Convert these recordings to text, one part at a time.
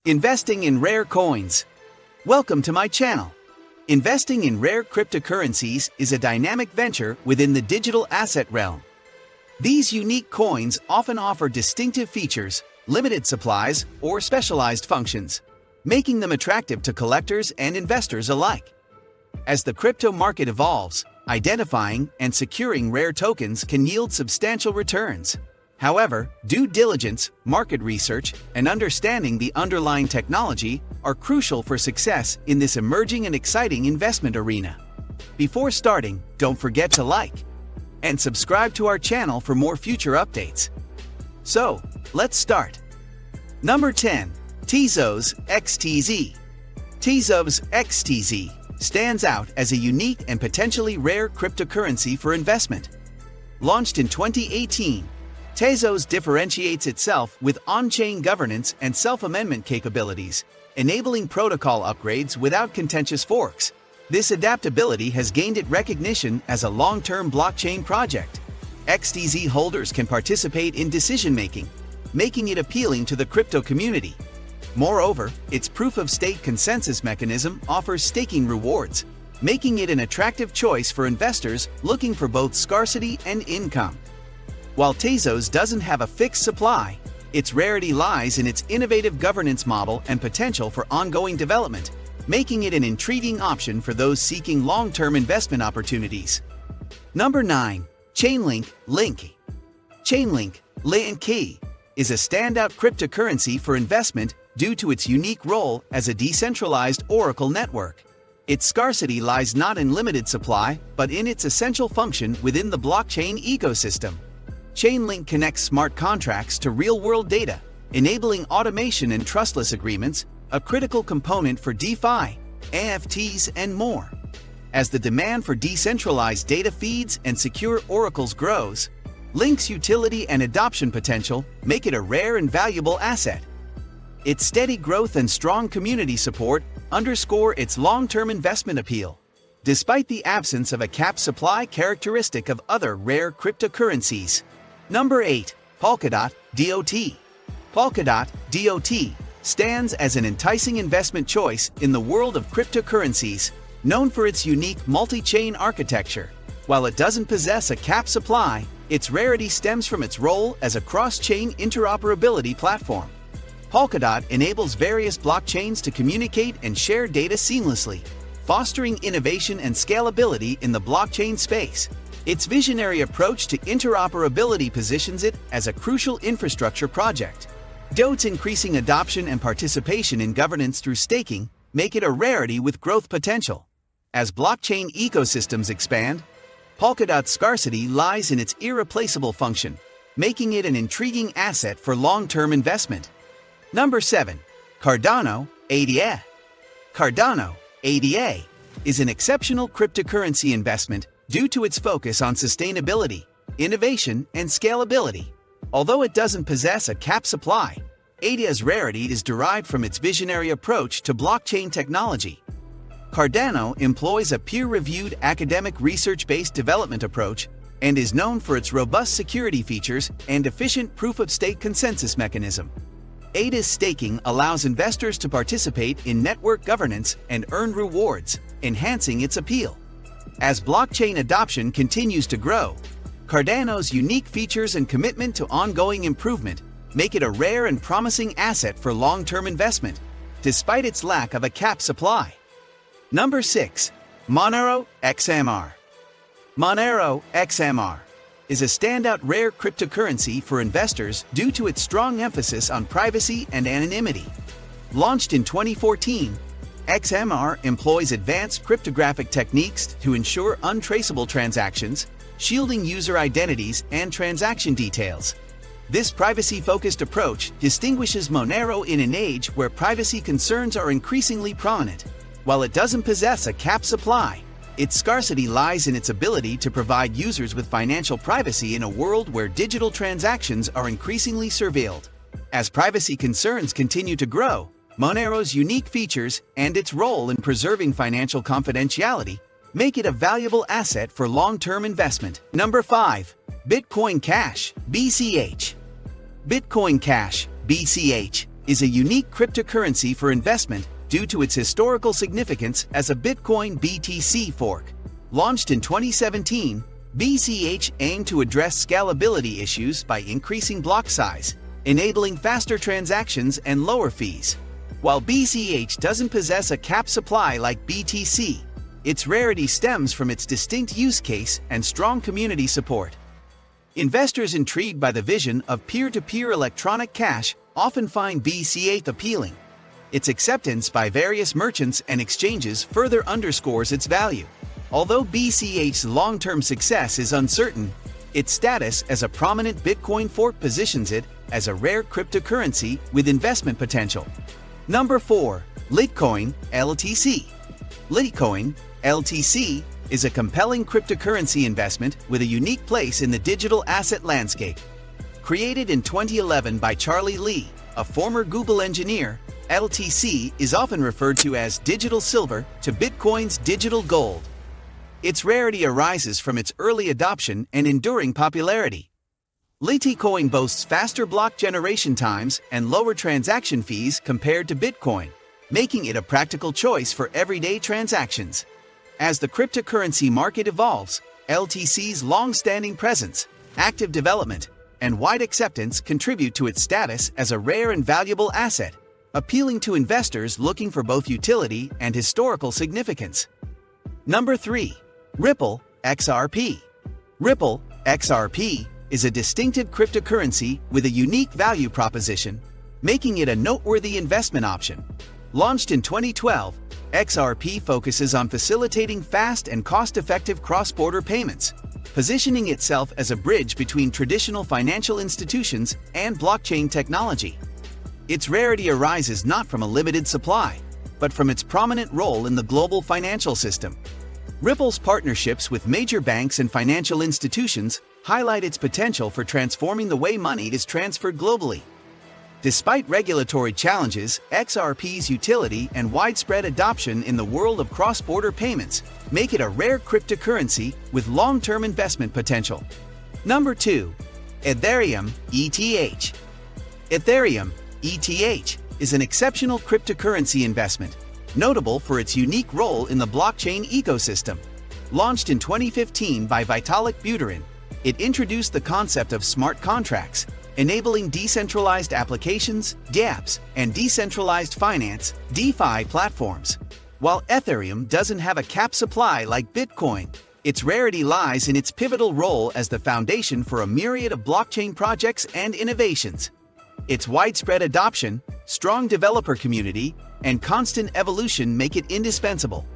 Investing in rare coins. Welcome to my channel. Investing in rare cryptocurrencies is a dynamic venture within the digital asset realm. These unique coins often offer distinctive features, limited supplies, or specialized functions, making them attractive to collectors and investors alike. As the crypto market evolves, identifying and securing rare tokens can yield substantial returns. However, due diligence, market research, and understanding the underlying technology are crucial for success in this emerging and exciting investment arena. Before starting, don't forget to like and subscribe to our channel for more future updates. So, let's start. Number 10. Tezos XTZ. Tezos XTZ stands out as a unique and potentially rare cryptocurrency for investment. Launched in 2018, Tezos differentiates itself with on-chain governance and self-amendment capabilities, enabling protocol upgrades without contentious forks. This adaptability has gained it recognition as a long-term blockchain project. XTZ holders can participate in decision-making, making it appealing to the crypto community. Moreover, its proof-of-stake consensus mechanism offers staking rewards, making it an attractive choice for investors looking for both scarcity and income. While Tezos doesn't have a fixed supply, its rarity lies in its innovative governance model and potential for ongoing development, making it an intriguing option for those seeking long-term investment opportunities. Number 9. Chainlink Link. Chainlink Link is a standout cryptocurrency for investment due to its unique role as a decentralized oracle network. Its scarcity lies not in limited supply, but in its essential function within the blockchain ecosystem. Chainlink connects smart contracts to real-world data, enabling automation and trustless agreements, a critical component for DeFi, NFTs, and more. As the demand for decentralized data feeds and secure oracles grows, Link's utility and adoption potential make it a rare and valuable asset. Its steady growth and strong community support underscore its long-term investment appeal, despite the absence of a capped supply characteristic of other rare cryptocurrencies. Number 8. Polkadot DOT. Polkadot DOT stands as an enticing investment choice in the world of cryptocurrencies, known for its unique multi-chain architecture. While it doesn't possess a capped supply, its rarity stems from its role as a cross-chain interoperability platform. Polkadot enables various blockchains to communicate and share data seamlessly, fostering innovation and scalability in the blockchain space. Its visionary approach to interoperability positions it as a crucial infrastructure project. DOT's increasing adoption and participation in governance through staking make it a rarity with growth potential. As blockchain ecosystems expand, Polkadot's scarcity lies in its irreplaceable function, making it an intriguing asset for long-term investment. Number 7. Cardano ADA. Cardano ADA is an exceptional cryptocurrency investment due to its focus on sustainability, innovation, and scalability. Although it doesn't possess a capped supply, ADA's rarity is derived from its visionary approach to blockchain technology. Cardano employs a peer-reviewed academic research-based development approach and is known for its robust security features and efficient proof-of-stake consensus mechanism. ADA's staking allows investors to participate in network governance and earn rewards, enhancing its appeal. As blockchain adoption continues to grow, Cardano's unique features and commitment to ongoing improvement make it a rare and promising asset for long-term investment, despite its lack of a capped supply. Number 6. Monero XMR. Monero XMR is a standout rare cryptocurrency for investors due to its strong emphasis on privacy and anonymity. Launched in 2014, XMR employs advanced cryptographic techniques to ensure untraceable transactions, shielding user identities and transaction details. This privacy-focused approach distinguishes Monero in an age where privacy concerns are increasingly prominent. While it doesn't possess a capped supply, its scarcity lies in its ability to provide users with financial privacy in a world where digital transactions are increasingly surveilled. As privacy concerns continue to grow, Monero's unique features and its role in preserving financial confidentiality make it a valuable asset for long-term investment. Number 5. Bitcoin Cash BCH. Bitcoin Cash BCH is a unique cryptocurrency for investment due to its historical significance as a Bitcoin BTC fork. Launched in 2017, BCH aimed to address scalability issues by increasing block size, enabling faster transactions and lower fees. While BCH doesn't possess a capped supply like BTC, its rarity stems from its distinct use case and strong community support. Investors intrigued by the vision of peer-to-peer electronic cash often find BCH appealing. Its acceptance by various merchants and exchanges further underscores its value. Although BCH's long-term success is uncertain, its status as a prominent Bitcoin fork positions it as a rare cryptocurrency with investment potential. Number 4. Litecoin, LTC. Litecoin, LTC, is a compelling cryptocurrency investment with a unique place in the digital asset landscape. Created in 2011 by Charlie Lee, a former Google engineer, LTC is often referred to as digital silver to Bitcoin's digital gold. Its rarity arises from its early adoption and enduring popularity. Litecoin boasts faster block generation times and lower transaction fees compared to Bitcoin, making it a practical choice for everyday transactions. As the cryptocurrency market evolves, LTC's long-standing presence, active development, and wide acceptance contribute to its status as a rare and valuable asset, appealing to investors looking for both utility and historical significance. Number 3. Ripple, XRP. Ripple, XRP, is a distinctive cryptocurrency with a unique value proposition, making it a noteworthy investment option. Launched in 2012, XRP focuses on facilitating fast and cost-effective cross-border payments, positioning itself as a bridge between traditional financial institutions and blockchain technology. Its rarity arises not from a limited supply, but from its prominent role in the global financial system. Ripple's partnerships with major banks and financial institutions highlight its potential for transforming the way money is transferred globally. Despite regulatory challenges, XRP's utility and widespread adoption in the world of cross-border payments make it a rare cryptocurrency with long-term investment potential. Number 2. Ethereum, ETH. Ethereum, ETH, is an exceptional cryptocurrency investment, notable for its unique role in the blockchain ecosystem. Launched in 2015 by Vitalik Buterin, it introduced the concept of smart contracts, enabling decentralized applications, dApps, and decentralized finance, DeFi platforms. While Ethereum doesn't have a capped supply like Bitcoin, its rarity lies in its pivotal role as the foundation for a myriad of blockchain projects and innovations. Its widespread adoption, strong developer community, and constant evolution make it indispensable.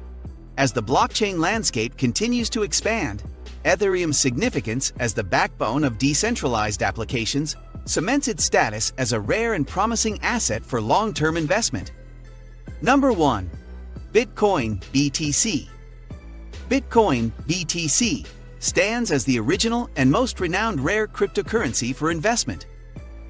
As the blockchain landscape continues to expand, Ethereum's significance as the backbone of decentralized applications cements its status as a rare and promising asset for long-term investment. Number 1. Bitcoin BTC. Bitcoin BTC stands as the original and most renowned rare cryptocurrency for investment.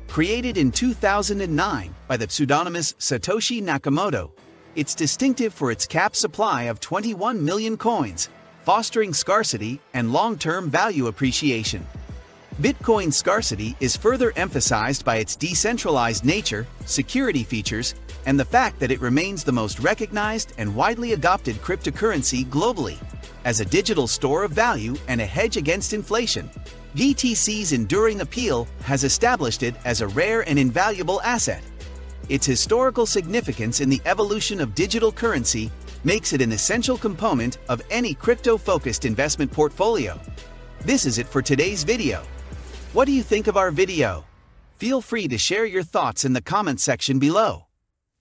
Created in 2009 by the pseudonymous Satoshi Nakamoto, it's distinctive for its capped supply of 21 million coins, fostering scarcity and long-term value appreciation. Bitcoin scarcity is further emphasized by its decentralized nature, security features, and the fact that it remains the most recognized and widely adopted cryptocurrency globally. As a digital store of value and a hedge against inflation, BTC's enduring appeal has established it as a rare and invaluable asset. Its historical significance in the evolution of digital currency makes it an essential component of any crypto-focused investment portfolio. This is it for today's video. What do you think of our video? Feel free to share your thoughts in the comment section below.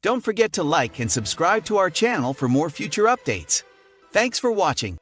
Don't forget to like and subscribe to our channel for more future updates. Thanks for watching.